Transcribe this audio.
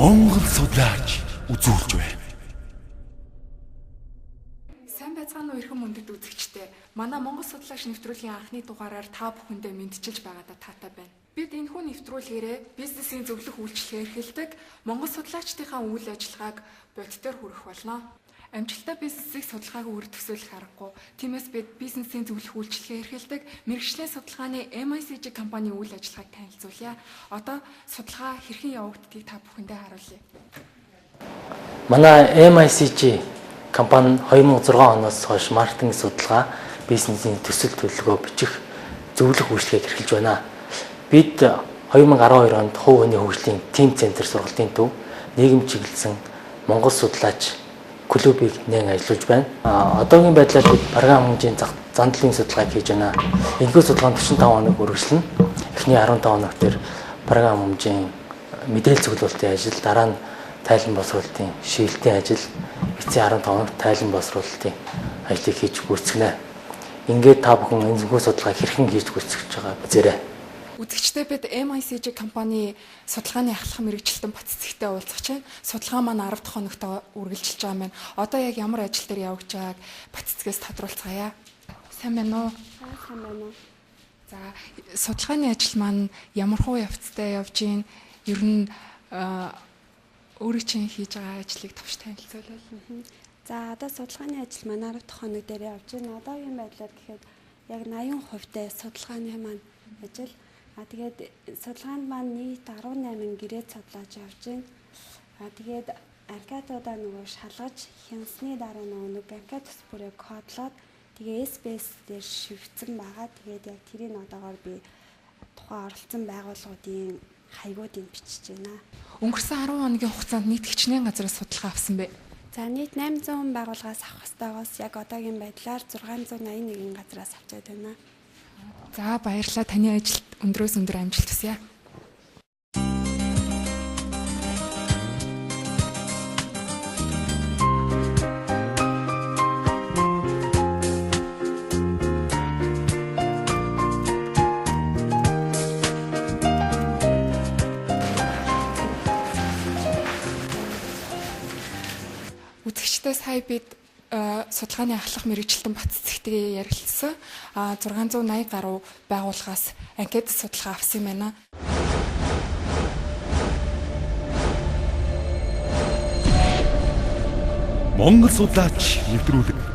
Монгол судлаач үзүүлж байна. Сайн байцгаана уу эрхэм мөндөд үзэгчдээ. Манай Монгол судлаач нэвтрүүлгийн анхны дугаараар та бүхэндээ мэдчилж байгаадаа таатай байна. Бид энэхүү нэвтрүүлгээрээ бизнесийн зөвлөх үйлчлэгээ эрхэлдэг Монгол судлаачдынхаа үйл ажиллагааг бодитоор хүргэх болно. Амжилттай бизнесийг судалгаагүй үр төсөөлөх аргагүй. Тиймээс бид бизнесийн зөвлөх үйлчлэгээ эрхэлдэг мэргэжлийн судалгааны MICG компани үйл ажиллагааг танилцуулъя. Одоо судалгаа хэрхэн явагддгийг та бүхэндээ харуулъя. Манай MICG компани 2006 оноос хойш маркетинг судалгаа, бизнесийн төсөл төлөвлөгөө бичих зөвлөх үйлчлэгийг эрхэлж байна. Бид 2012 онд хувь хүний хөгжлийн тим центр сургалтын төв нийгэм чиглэсэн Монгол судлаач клубыг нээн ажиллаж байна. Одоогийн байдлаар бид програм хэмжээний зан төлөвийн судалгааг хийж байна. Энэхүү судалгаа 45 хоног үргэлжлэнэ. Эхний 15 хоног дээр програм хэмжээний мэдээлэл цуглуулалтын ажил, дараа нь тайлан босруулалтын шилтийн ажил, эцсийн 15 хоног тайлан босруулалтын ажлыг хийж гүйцэтгэнэ. Ингээд та бүхэн энэхүү судалгааг хэрхэн хийж гүйцэтгэж байгаа бизээрэй. Үзэгчдээ бид MICG компани судалгааны ахлах мэргэжилтэн баццэгтэй уулзах чинь судалгаа маань 10 дахь хоногт үргэлжилж байгаа маань. Одоо яг ямар ажил дээр явж байгааг баццгээс тодруулцгаая. Сайн байна уу? Сайн байна уу? За, судалгааны ажил маань ямархуу явцтай явж гин ер нь өөрөө чинь хийж байгаа ажлыг товч танилцуулъя. За, одоо судалгааны ажил маань 10 дахь хоног дээр явж байна. Одоогийн байдлаар гэхэд яг 80% судалгааны маань ажил. Тэгээд судалгаанд маань нийт 18 гэрээ судлаач явж байна. Тэгээд анкетуудаа нөгөө шалгаж хянсны дараа нөгөө анкет төс бүрээ кодлоод тэгээ SBS дээр шивгцэн байгаа. Тэгээд яг тэрийг одоогоор би тухайн оролцсон байгууллагуудын хаягуудыг бичиж байна. Өнгөрсөн 10 хоногийн хугацаанд нийт хичнээн газраас судалгаа авсан бэ. За нийт 800 байгууллагаас авах ёстойгоос яг одоогийн байдлаар 681 газраас авчаад байна. За, баярлалаа. Таны ажилд өндрөөс өндөр амжилт хүсье. Үзэгчдээ сая бид судалгааны ахлах мэргэжилтэн баццэгтэй ярилцсан. 680 гаруй байгууллагаас анкет судалгаа авсан юм байна. Монгол судлаач нэвтрүүлэг